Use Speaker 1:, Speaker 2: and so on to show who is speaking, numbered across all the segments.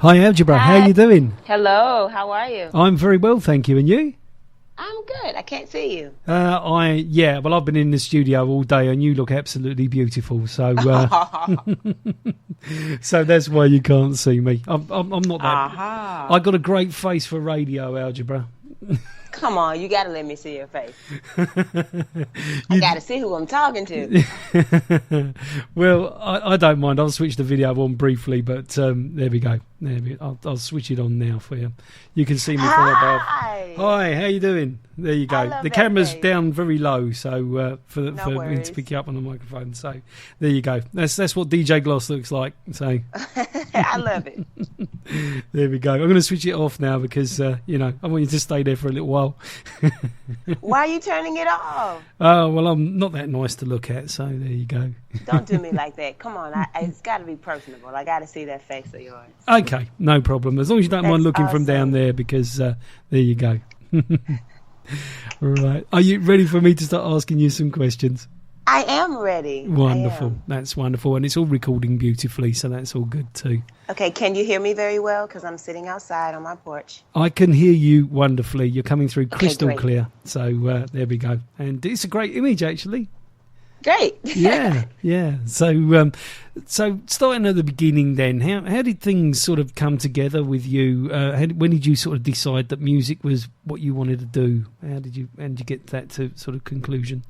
Speaker 1: Hi, Algebra.
Speaker 2: Hi.
Speaker 1: How you doing?
Speaker 2: Hello. How are you?
Speaker 1: I'm very well, thank you. And you?
Speaker 2: I'm good. I can't see you.
Speaker 1: Well, I've been in the studio all day, and you look absolutely beautiful. So, so that's why you can't see me. I'm not that. I got a great face for radio, Algebra.
Speaker 2: Come on, you gotta let me see your face. I gotta see who I'm talking to.
Speaker 1: Well, I don't mind. I'll switch the video on briefly, but there we go. I'll switch it on now for you. You can see me from above. Hi, how you doing? There you go. The camera's down very low, so for me to pick you up on the microphone. So there you go. That's what DJ Gloss looks like. So
Speaker 2: I love it.
Speaker 1: There we go. I'm going to switch it off now because I want you to stay there for a little while.
Speaker 2: Why are you turning it off?
Speaker 1: Oh, well, I'm not that nice to look at, so there you go.
Speaker 2: Don't do me like that. Come on, it's got to be personable. I got to see that face of yours.
Speaker 1: Okay, no problem. As long as you don't mind looking from down there, because there you go. Right. Are you ready for me to start asking you some questions?
Speaker 2: I am ready.
Speaker 1: Wonderful. That's wonderful. And it's all recording beautifully, so that's all good too.
Speaker 2: Okay, can you hear me very well? Because I'm sitting outside on my porch.
Speaker 1: I can hear you wonderfully. You're coming through crystal clear. So there we go. And it's a great image, actually.
Speaker 2: Great.
Speaker 1: Yeah. So starting at the beginning then, how did things sort of come together with you? When did you sort of decide that music was what you wanted to do? How did you get that to sort of conclusion?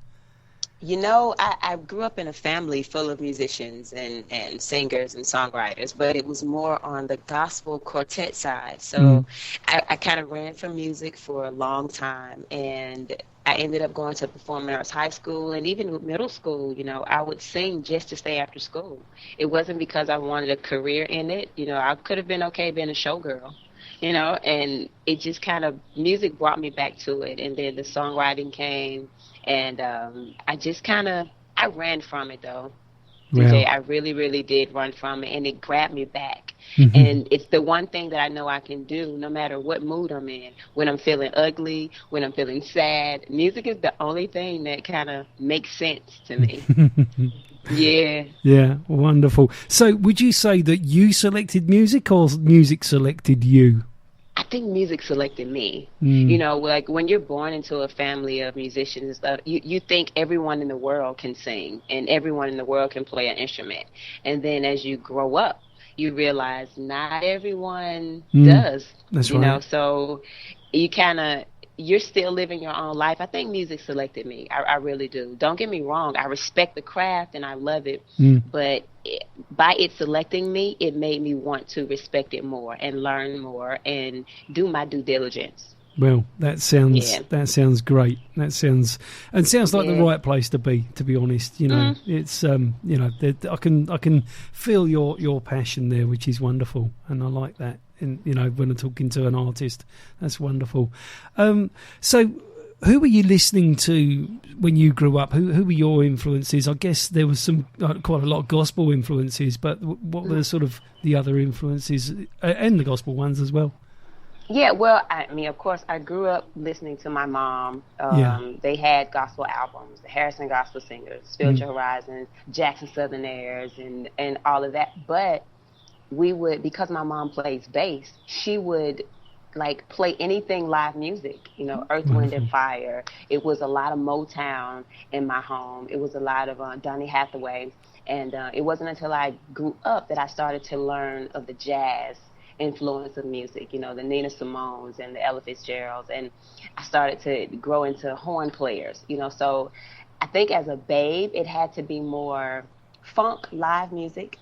Speaker 2: You know, I grew up in a family full of musicians and singers and songwriters, but it was more on the gospel quartet side. So I kind of ran from music for a long time, and I ended up going to performing arts high school, and even with middle school, I would sing just to stay after school. It wasn't because I wanted a career in it. I could have been okay being a showgirl, and it just kind of, music brought me back to it. And then the songwriting came, and I ran from it though. DJ, I really, really did run from it, and it grabbed me back. And it's the one thing that I know I can do no matter what mood I'm in. When I'm feeling ugly, when I'm feeling sad, music is the only thing that kind of makes sense to me.
Speaker 1: Yeah, wonderful. So would you say that you selected music or music selected you?
Speaker 2: I think music selected me. Like when you're born into a family of musicians and stuff, you think everyone in the world can sing and everyone in the world can play an instrument. And then as you grow up, you realize not everyone does. That's right. So you're still living your own life. I think music selected me. I really do. Don't get me wrong. I respect the craft and I love it. But by it selecting me, it made me want to respect it more and learn more and do my due diligence.
Speaker 1: Well, that sounds great. That sounds like the right place to be honest. It's I can feel your passion there, which is wonderful, and I like that. And when I'm talking to an artist, that's wonderful. So who were you listening to when you grew up? Who were your influences? I guess there was some quite a lot of gospel influences, but what were sort of the other influences and the gospel ones as well?
Speaker 2: Yeah, well, of course, I grew up listening to my mom. They had gospel albums, the Harrison Gospel Singers, Spiritual Horizons, Jackson Southern Airs, and all of that. But we would, because my mom plays bass, she would play anything live music, Earth, Wind, and Fire. It was a lot of Motown in my home. It was a lot of Donny Hathaway. And it wasn't until I grew up that I started to learn of the jazz influence of music, the Nina Simones and the Ella Fitzgeralds. And I started to grow into horn players, So I think as a babe, it had to be more funk, live music,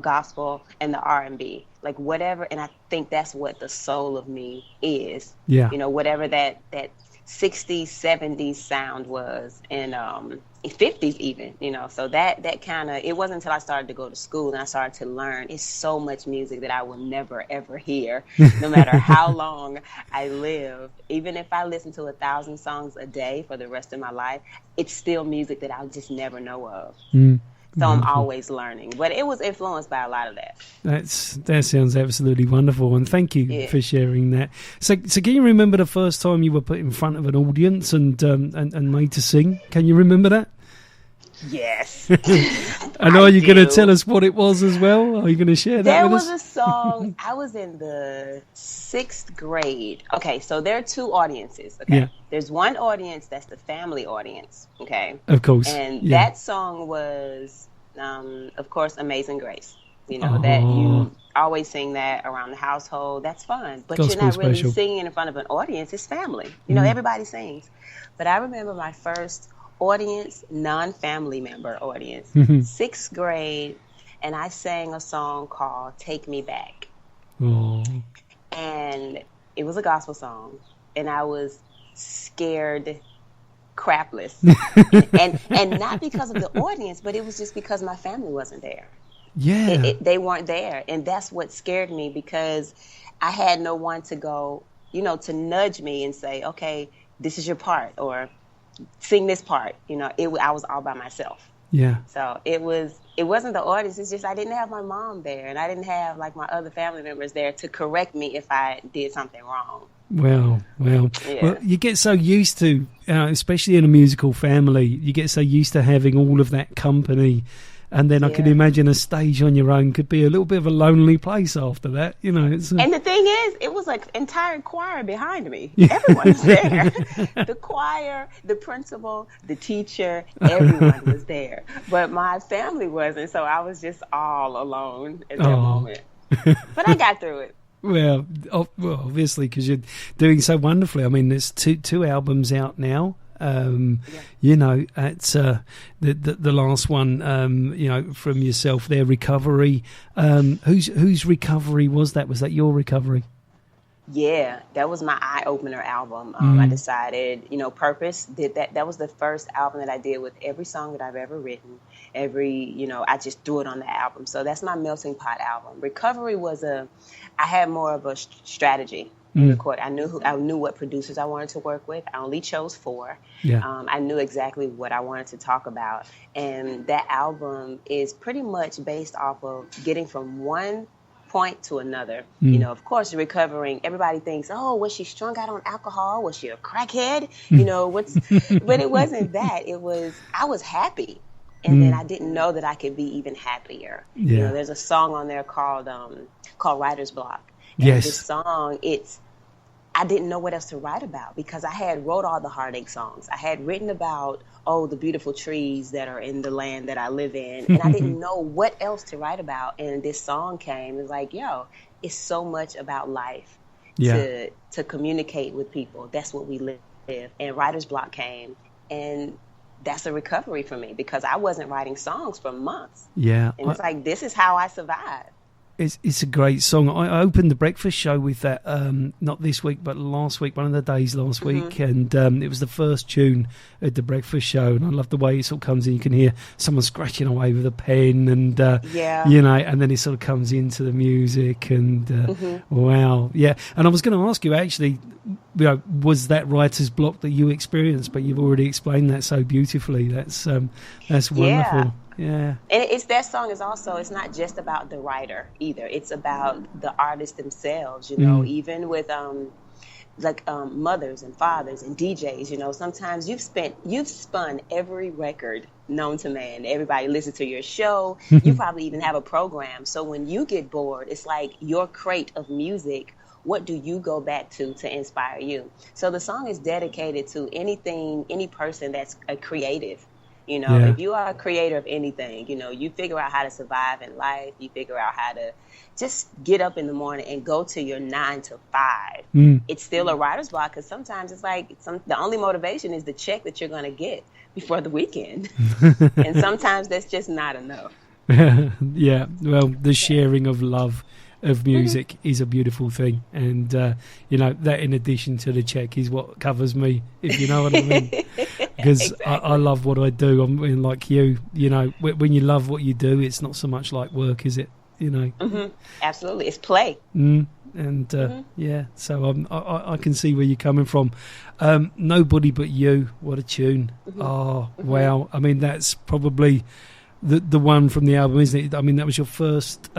Speaker 2: gospel, and the R&B, whatever. And I think that's what the soul of me is. Yeah. Whatever that 60s, 70s sound was, and 50s even, so that kind of, it wasn't until I started to go to school and I started to learn. It's so much music that I will never ever hear, no matter how long I live. Even if I listen to 1,000 songs a day for the rest of my life, it's still music that I'll just never know of. So I'm always learning. But it was influenced by a lot of that.
Speaker 1: That sounds absolutely wonderful, and thank you for sharing that. So can you remember the first time you were put in front of an audience and made to sing? Can you remember that?
Speaker 2: Yes.
Speaker 1: And are you going to tell us what it was as well? Are you going to share that with us?
Speaker 2: There was a song, I was in the 6th grade. Okay, so there are 2 audiences, okay? Yeah. There's one audience that's the family audience, okay?
Speaker 1: Of course.
Speaker 2: And that song was, of course, Amazing Grace. You know, that you always sing that around the household. That's fun. But you're not really singing in front of an audience. It's family. You know, everybody sings. But I remember my first audience, non-family member audience, 6th grade, and I sang a song called Take Me Back. And it was a gospel song, and I was scared crapless. and not because of the audience, but it was just because my family wasn't there.
Speaker 1: Yeah.
Speaker 2: They weren't there, and that's what scared me, because I had no one to go, you know, to nudge me and say, okay, this is your part, or sing this part. You know, I was all by myself.
Speaker 1: Yeah.
Speaker 2: So it wasn't the audience. It's just I didn't have my mom there, and I didn't have like my other family members there to correct me if I did something wrong.
Speaker 1: Well, you get so used to, especially in a musical family, you get so used to having all of that company. And then I can imagine a stage on your own could be a little bit of a lonely place after that, you know. And
Speaker 2: the thing is, it was like entire choir behind me. Everyone was there. The choir, the principal, the teacher, everyone was there. But my family wasn't, so I was just all alone at that moment. But I got through it.
Speaker 1: Well, obviously, because you're doing so wonderfully. I mean, there's two albums out now. You know, at the last one, you know, from yourself there, Recovery. Whose Recovery was that? Was that your Recovery?
Speaker 2: Yeah, that was my eye-opener album. I decided, you know, Purpose did that. That was the first album that I did with every song that I've ever written. You know, I just threw it on the album. So that's my melting pot album. Recovery was I had more of a strategy. Record. I knew what producers I wanted to work with. I only chose 4.
Speaker 1: Yeah.
Speaker 2: I knew exactly what I wanted to talk about, and that album is pretty much based off of getting from one point to another. You know, of course, recovering. Everybody thinks, oh, was she strung out on alcohol? Was she a crackhead? You know, but it wasn't that. It was I was happy, and then I didn't know that I could be even happier.
Speaker 1: Yeah.
Speaker 2: You know, there's a song on there called Writer's Block. And this song, I didn't know what else to write about, because I had wrote all the heartache songs. I had written about, the beautiful trees that are in the land that I live in. And I didn't know what else to write about. And this song came. It's like, it's so much about life to communicate with people. That's what we live. And Writer's Block came. And that's a recovery for me, because I wasn't writing songs for months.
Speaker 1: Yeah.
Speaker 2: And it's like, this is how I survived.
Speaker 1: It's a great song. I opened the breakfast show with that, not this week, but last week, one of the days last week, and it was the first tune at the breakfast show, and I love the way it sort of comes in. You can hear someone scratching away with a pen, and you know, and then it sort of comes into the music, and wow, yeah. And I was going to ask you, actually, you know, was that writer's block that you experienced? But you've already explained that so beautifully. That's wonderful. Yeah. And
Speaker 2: it's that song is also, it's not just about the writer either. It's about the artists themselves, you know, even with mothers and fathers and DJs, you know, sometimes you've spun every record known to man. Everybody listens to your show. You probably even have a program. So when you get bored, it's like your crate of music. What do you go back to inspire you? So the song is dedicated to any person that's a creative. You know, if you are a creator of anything, you know, you figure out how to survive in life. You figure out how to just get up in the morning and go to your 9 to 5. It's still a writer's block, because sometimes it's like the only motivation is the check that you're going to get before the weekend. And sometimes that's just not enough.
Speaker 1: Yeah. Well, the sharing of love of music is a beautiful thing, and you know, that in addition to the check is what covers me, if you know what I mean. Because exactly. I love what I do. I mean, like you know, when you love what you do, it's not so much like work, is it? You know.
Speaker 2: Absolutely, it's play.
Speaker 1: And yeah, so I can see where you're coming from. Nobody But You, what a tune! Oh wow! I mean, that's probably the one from the album, isn't it? I mean, that was your first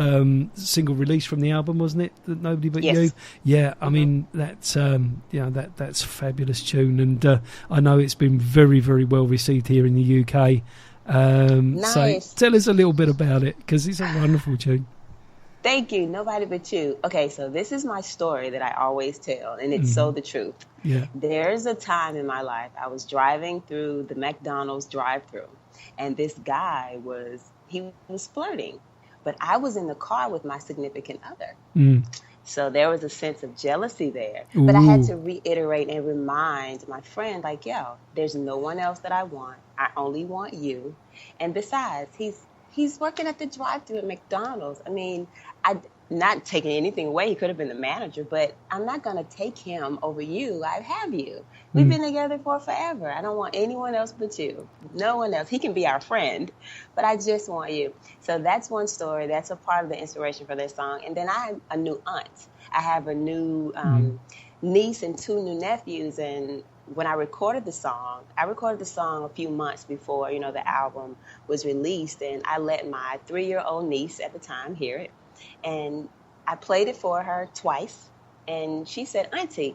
Speaker 1: single release from the album, wasn't it? Nobody But You. Yeah, I mean, that's that's a fabulous tune, and I know it's been very, very well received here in the UK.
Speaker 2: Nice.
Speaker 1: So tell us a little bit about it, because it's a wonderful tune.
Speaker 2: Thank you. Nobody but you. Okay, so this is my story that I always tell, and it's so the truth.
Speaker 1: Yeah.
Speaker 2: There's a time in my life I was driving through the McDonald's drive-thru, and this guy was flirting, but I was in the car with my significant other. So there was a sense of jealousy there.
Speaker 1: Ooh.
Speaker 2: But I had to reiterate and remind my friend, like, yo, there's no one else that I want. I only want you. And besides, he's working at the drive-thru at McDonald's. I mean, I'm not taking anything away. He could have been the manager, but I'm not going to take him over you. I have you. We've been together for forever. I don't want anyone else but you. No one else. He can be our friend, but I just want you. So that's one story. That's a part of the inspiration for this song. And then I have a new aunt. I have a new niece and 2 new nephews. And when I recorded the song a few months before, the album was released. And I let my 3-year-old niece at the time hear it. And I played it for her twice. And she said, Auntie,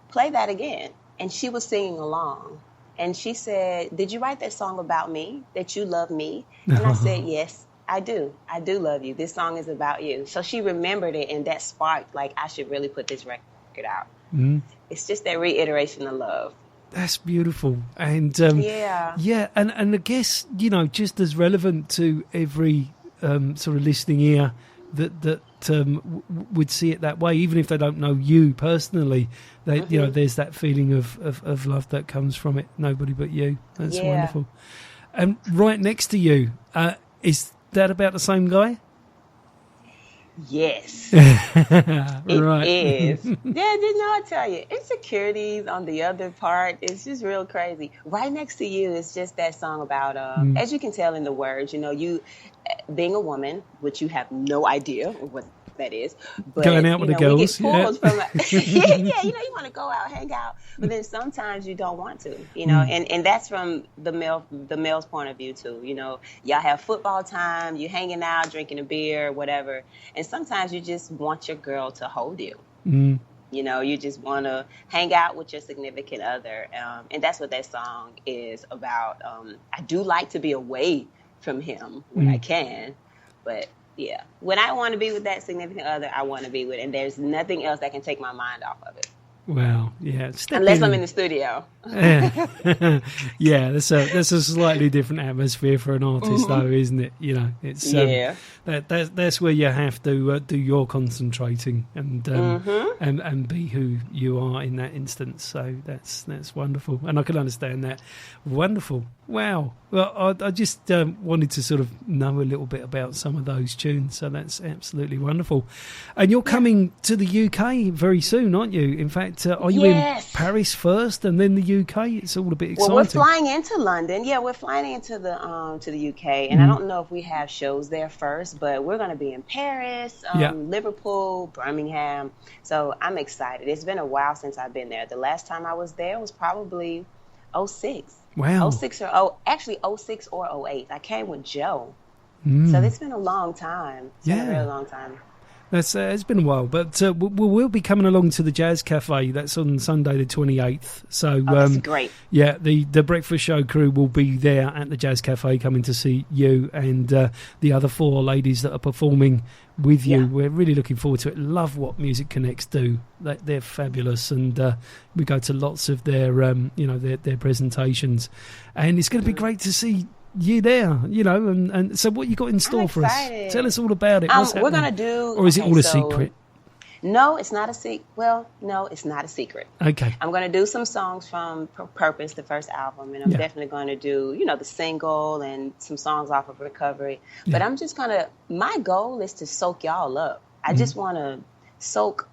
Speaker 2: play that again. And she was singing along. And she said, did you write that song about me, that you love me? And I said, yes, I do. I do love you. This song is about you. So she remembered it, and that sparked, like, I should really put this record out. It's just that reiteration of love.
Speaker 1: That's beautiful. And yeah, and I guess, just as relevant to every sort of listening ear that would see it that way, even if they don't know you personally, they there's that feeling of love that comes from it. Nobody but you. That's wonderful. And right next to you, is that about the same guy?
Speaker 2: Yes.
Speaker 1: Right.
Speaker 2: It is. Yeah, didn't I tell you? Insecurities on the other part. It's just real crazy. Right next to you is just that song about, as you can tell in the words, you being a woman, which you have no idea what that is. But,
Speaker 1: going out with the girls.
Speaker 2: From you want to go out, hang out. But then sometimes you don't want to, and that's from the male's point of view too. Y'all have football time, you hanging out, drinking a beer, whatever. And sometimes you just want your girl to hold you. You just want to hang out with your significant other. And that's what that song is about. I do like to be away from him when I can, but yeah, when I want to be with that significant other, I want to be with, and there's nothing else that can take my mind off of it.
Speaker 1: Wow, yeah.
Speaker 2: Unless I'm in the studio.
Speaker 1: Yeah, that's a slightly different atmosphere for an artist, though, isn't it? It's that's where you have to do your concentrating and be who you are in that instance. So that's wonderful, and I can understand that. Wonderful. Wow. Well, I just wanted to sort of know a little bit about some of those tunes, so that's absolutely wonderful. And you're coming to the UK very soon, aren't you? In fact, are you in Paris first and then the UK? It's all a bit exciting.
Speaker 2: Well, we're flying into London. Yeah, we're flying into the UK, and I don't know if we have shows there first, but we're going to be in Paris, Liverpool, Birmingham. So I'm excited. It's been a while since I've been there. The last time I was there was probably 06.
Speaker 1: Wow.
Speaker 2: 06 or 08. I came with Joe. So it's been a long time. It's been a really long time.
Speaker 1: That's it's been a while, but we'll be coming along to the Jazz Cafe. That's on Sunday the 28th. So
Speaker 2: that's great.
Speaker 1: Yeah, the Breakfast Show crew will be there at the Jazz Cafe coming to see you and the other 4 ladies that are performing with you. We're really looking forward to it. Love what Music Connects do. They're fabulous, and we go to lots of their their presentations, and it's going to be great to see you there, and so what you got in store for us? Tell us all about it. What's
Speaker 2: we're gonna do,
Speaker 1: or is it all a secret?
Speaker 2: No, it's not a secret. Well, no, it's not a secret.
Speaker 1: Okay.
Speaker 2: I'm gonna do some songs from Purpose, the first album, and I'm definitely gonna do, the single and some songs off of Recovery. But I'm just my goal is to soak y'all up. I just want to soak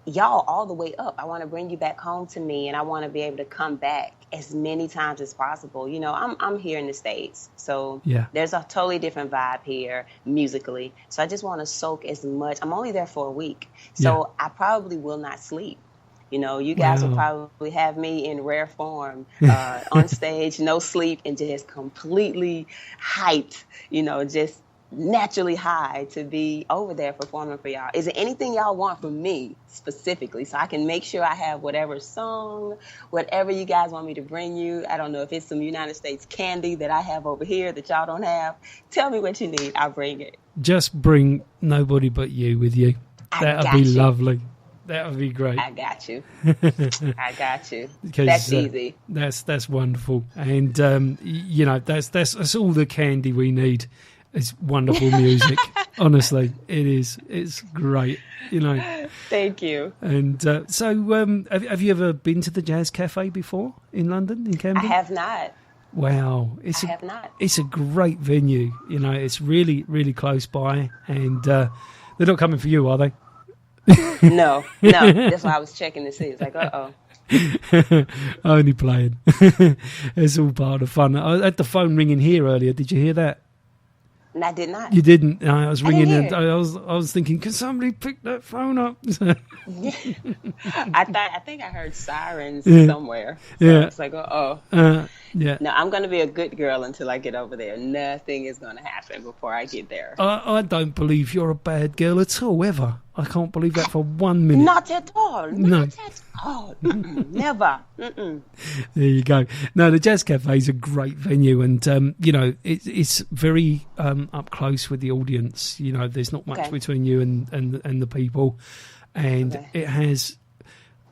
Speaker 2: y'all all the way up. I want to bring you back home to me, and I want to be able to come back as many times as possible. I'm here in the States, so there's a totally different vibe here musically. So I just want to soak as much. I'm only there for a week, so I probably will not sleep. You guys will probably have me in rare form on stage, no sleep, and just completely hyped, just naturally high to be over there performing for y'all. Is there anything y'all want from me specifically so I can make sure I have whatever song, whatever you guys want me to bring you? I don't know if it's some United States candy that I have over here that y'all don't have. Tell me what you need. I'll bring it.
Speaker 1: Just bring Nobody But You with you. That'll be lovely. That would be great.
Speaker 2: I got you. I got you. That's easy.
Speaker 1: That's wonderful. And, that's all the candy we need. It's wonderful music. Honestly, it is. It's great,
Speaker 2: Thank you.
Speaker 1: And have you ever been to the Jazz Cafe before in London, in Camden?
Speaker 2: I have not.
Speaker 1: Wow.
Speaker 2: I have not.
Speaker 1: It's a great venue. It's really, really close by. And they're not coming for you, are they?
Speaker 2: No. That's why I was checking to see. It's like, uh-oh.
Speaker 1: Only playing. It's all part of fun. I had the phone ringing here earlier. Did you hear that?
Speaker 2: And I did not.
Speaker 1: You didn't. I was ringing and I was thinking, can somebody pick that phone up?
Speaker 2: I think I heard sirens somewhere. So it's like,
Speaker 1: yeah.
Speaker 2: No, I'm going to be a good girl until I get over there. Nothing is going to happen before I get there.
Speaker 1: I don't believe you're a bad girl at all, ever. I can't believe that for 1 minute.
Speaker 2: Not at all. Not at all. Never.
Speaker 1: There you go. No, the Jazz Cafe is a great venue, and it's very up close with the audience. There's not much between you and the people, and it has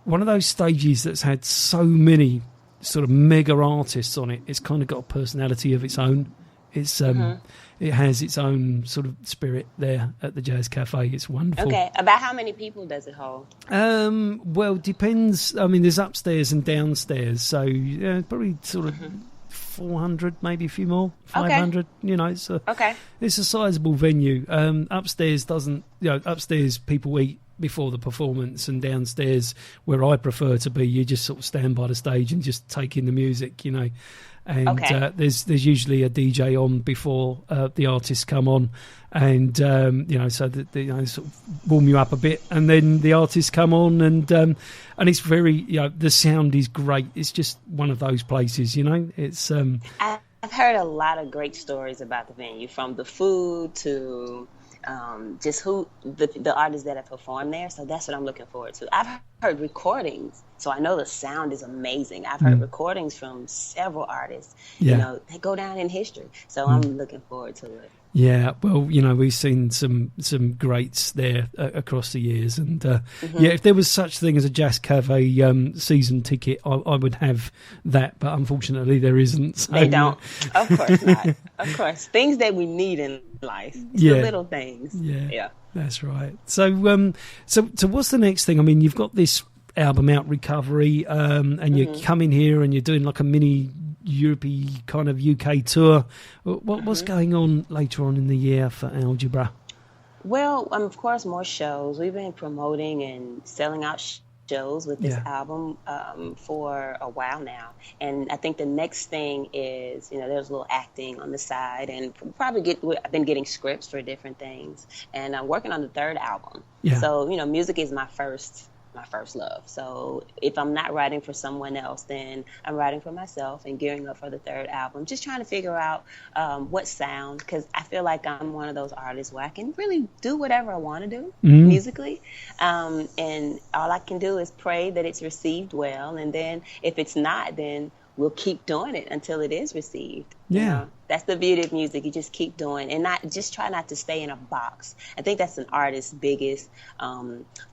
Speaker 1: one of those stages that's had so many sort of mega artists on it. It's kind of got a personality of its own. It's it has its own sort of spirit there at the Jazz Cafe. It's wonderful.
Speaker 2: Okay, about how many people does it hold?
Speaker 1: Well, depends. I mean, there's upstairs and downstairs, so probably sort of 400, maybe a few more, 500. It's a sizable venue. Upstairs doesn't. Upstairs people eat before the performance, and downstairs, where I prefer to be, you just sort of stand by the stage and just take in the music, And there's usually a DJ on before the artists come on, and so that they sort of warm you up a bit, and then the artists come on, and it's very the sound is great. It's just one of those places, It's
Speaker 2: I've heard a lot of great stories about the venue, from the food to just who the artists that have performed there. So that's what I'm looking forward to. I've heard recordings, so I know the sound is amazing. I've heard recordings from several artists. They go down in history. So I'm looking forward to it.
Speaker 1: Yeah, well, we've seen some greats there across the years, and if there was such thing as a Jazz Cafe season ticket, I would have that, but unfortunately there isn't. So.
Speaker 2: They don't. Of course not. Of course, things that we need in life, the little things. Yeah,
Speaker 1: that's right. So what's the next thing? I mean, you've got this album out, Recovery, and you're coming here and you're doing like a mini European kind of UK tour. What's going on later on in the year for Algebra?
Speaker 2: Well, of course, more shows. We've been promoting and selling out shows with this album for a while now, and I think the next thing is there's a little acting on the side, and I've been getting scripts for different things, and I'm working on the third album. So music is my first love. So if I'm not writing for someone else, then I'm writing for myself and gearing up for the third album, just trying to figure out what sound, because I feel like I'm one of those artists where I can really do whatever I want to do musically, and all I can do is pray that it's received well, and then if it's not, then we'll keep doing it until it is received. That's the beauty of music. You just keep doing, and try not to stay in a box. I think that's an artist's biggest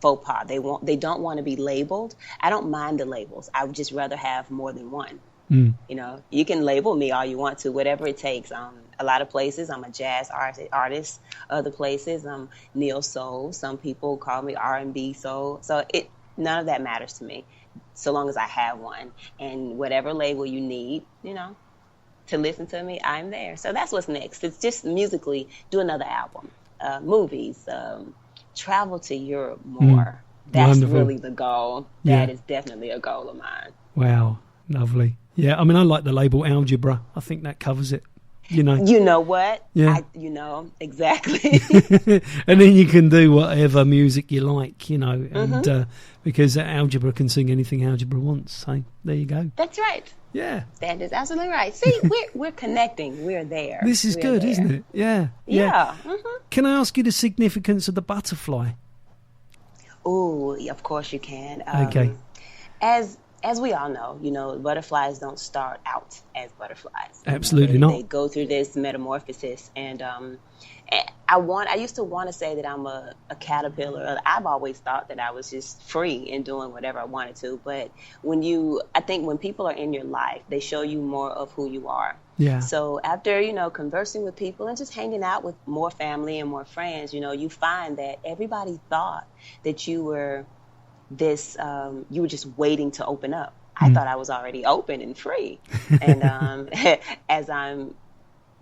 Speaker 2: faux pas. They don't want to be labeled. I don't mind the labels. I would just rather have more than one. You can label me all you want to, whatever it takes. A lot of places I'm a jazz artist. Other places I'm neo soul. Some people call me R&B soul. So none of that matters to me, so long as I have one. And whatever label you need, to listen to me, I'm there. So that's what's next. It's just musically do another album, movies, travel to Europe more. That's wonderful. Really the goal. That is definitely a goal of mine.
Speaker 1: Wow, lovely. Yeah, I mean, I like the label Algebra. I think that covers it. You
Speaker 2: know what?
Speaker 1: Yeah.
Speaker 2: Exactly.
Speaker 1: And then you can do whatever music you like, and because Algebra can sing anything Algebra wants. So there you go.
Speaker 2: That's right.
Speaker 1: Yeah.
Speaker 2: That is absolutely right. See, we're connecting. We're there.
Speaker 1: This is good, isn't it? Yeah.
Speaker 2: Yeah. Mm-hmm.
Speaker 1: Can I ask you the significance of the butterfly?
Speaker 2: Oh, of course you can.
Speaker 1: Okay.
Speaker 2: As we all know, butterflies don't start out as butterflies.
Speaker 1: Absolutely not.
Speaker 2: They go through this metamorphosis, and I used to want to say that I'm a caterpillar. I've always thought that I was just free in doing whatever I wanted to. But I think when people are in your life, they show you more of who you are.
Speaker 1: Yeah.
Speaker 2: So after, conversing with people and just hanging out with more family and more friends, you find that everybody thought that you were you were just waiting to open up. I thought I was already open and free. And as I'm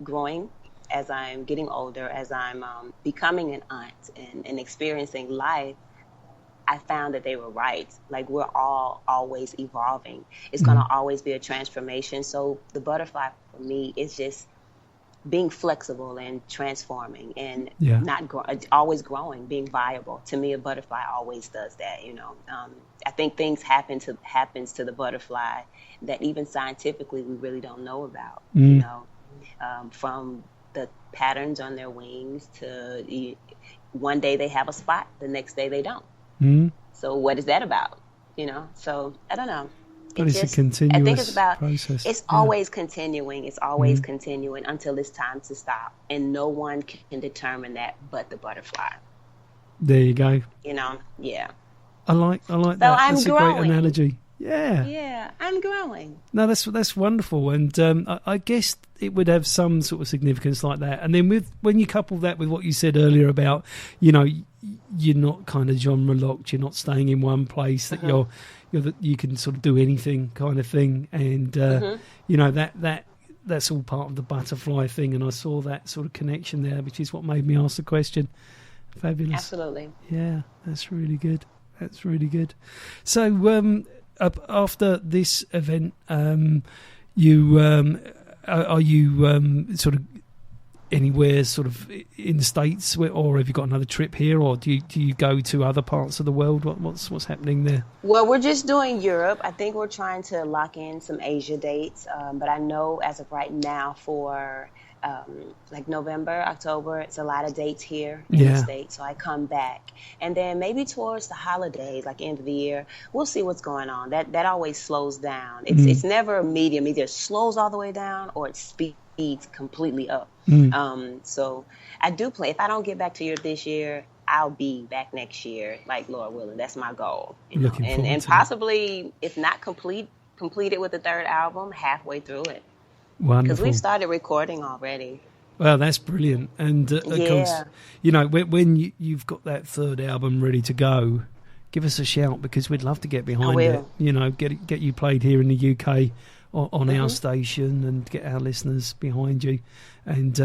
Speaker 2: growing, as I'm getting older, as I'm becoming an aunt and experiencing life, I found that they were right. Like, we're all always evolving. It's going to always be a transformation. So the butterfly for me is just being flexible and transforming and always growing, being viable. To me, a butterfly always does that. I think things happens to the butterfly that even scientifically we really don't know about. From the patterns on their wings to one day they have a spot, the next day they don't. So what is that about? So I don't know.
Speaker 1: But it's a continuous
Speaker 2: I think it's about
Speaker 1: process.
Speaker 2: It's always continuing. It's always continuing until it's time to stop. And no one can determine that but the butterfly.
Speaker 1: There you go.
Speaker 2: Yeah.
Speaker 1: I like that. That's
Speaker 2: growing.
Speaker 1: A great analogy. Yeah.
Speaker 2: Yeah, I'm growing.
Speaker 1: No, that's wonderful. And I guess it would have some sort of significance like that. And then when you couple that with what you said earlier about, you're not kind of genre locked, you're not staying in one place, that you're that you can sort of do anything kind of thing. And, that's all part of the butterfly thing. And I saw that sort of connection there, which is what made me ask the question. Fabulous.
Speaker 2: Absolutely.
Speaker 1: Yeah, that's really good. That's really good. So, after this event, are you sort of anywhere sort of in the States, or have you got another trip here, or do you go to other parts of the world? What's happening there?
Speaker 2: Well, we're just doing Europe. I think we're trying to lock in some Asia dates, but I know as of right now for like November, October, it's a lot of dates here in the States. So I come back, and then maybe towards the holidays, like end of the year, we'll see what's going on. That always slows down. It's never medium. Either it slows all the way down or it speeds completely up. So I do plan. If I don't get back to Europe this year, I'll be back next year, like Lord willing. That's my goal. And possibly, if not completed with the third album, halfway through it.
Speaker 1: Wonderful.
Speaker 2: Because we've started recording already.
Speaker 1: Well, that's brilliant. And of course, when you've got that third album ready to go, give us a shout, because we'd love to get behind it. Get you played here in the UK on our station, and get our listeners behind you. And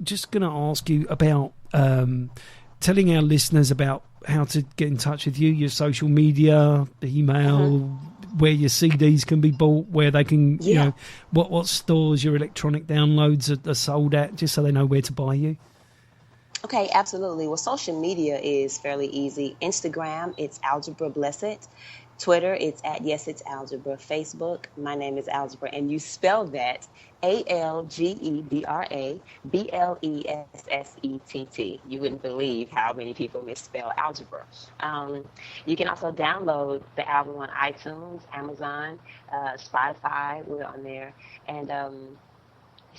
Speaker 1: just going to ask you about telling our listeners about how to get in touch with you, your social media, the email, where your CDs can be bought, where they can, what stores your electronic downloads are sold at, just so they know where to buy you.
Speaker 2: Okay, absolutely. Well, social media is fairly easy. Instagram, it's Algebra Blesset. Twitter, it's at Yes It's Algebra. Facebook, my name is Algebra, and you spell that ALGEBRA BLESSETT. You wouldn't believe how many people misspell algebra. You can also download the album on iTunes, Amazon, Spotify. We're on there, and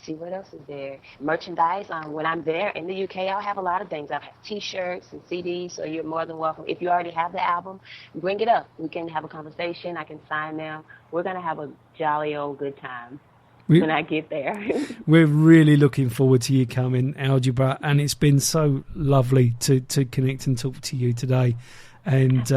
Speaker 2: see what else is there. Merchandise. When I'm there in the UK, I'll have a lot of things. I'll have T-shirts and CDs, so you're more than welcome. If you already have the album, bring it up. We can have a conversation. I can sign them. We're going to have a jolly old good time when I get there.
Speaker 1: We're really looking forward to you coming, Algebra, and it's been so lovely to connect and talk to you today. And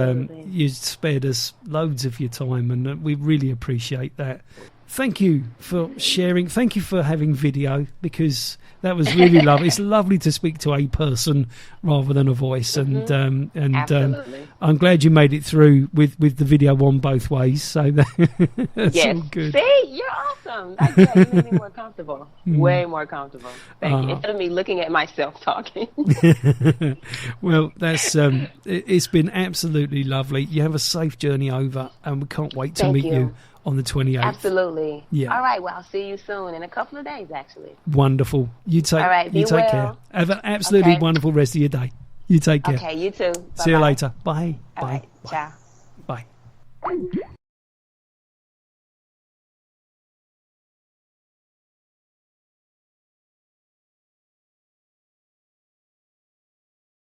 Speaker 1: you spared us loads of your time, and we really appreciate that. Thank you for sharing. Thank you for having video, because that was really lovely. It's lovely to speak to a person rather than a voice, and I'm glad you made it through with the video on both ways. So that's all good.
Speaker 2: See, you're awesome. You made me more comfortable, way more comfortable. Thank you. Instead of me looking at myself talking.
Speaker 1: Well, that's it's been absolutely lovely. You have a safe journey over, and we can't wait to meet you on the 28th.
Speaker 2: Absolutely.
Speaker 1: Yeah.
Speaker 2: All right. Well, I'll see you soon in a couple of days, actually.
Speaker 1: Wonderful. You take.
Speaker 2: All right.
Speaker 1: You take care. Have an absolutely wonderful rest of your day. You take care.
Speaker 2: Okay. You too. Bye-bye.
Speaker 1: See you later. Bye.
Speaker 2: All
Speaker 1: Bye.
Speaker 2: right.
Speaker 1: Bye.
Speaker 2: Ciao.
Speaker 1: Bye.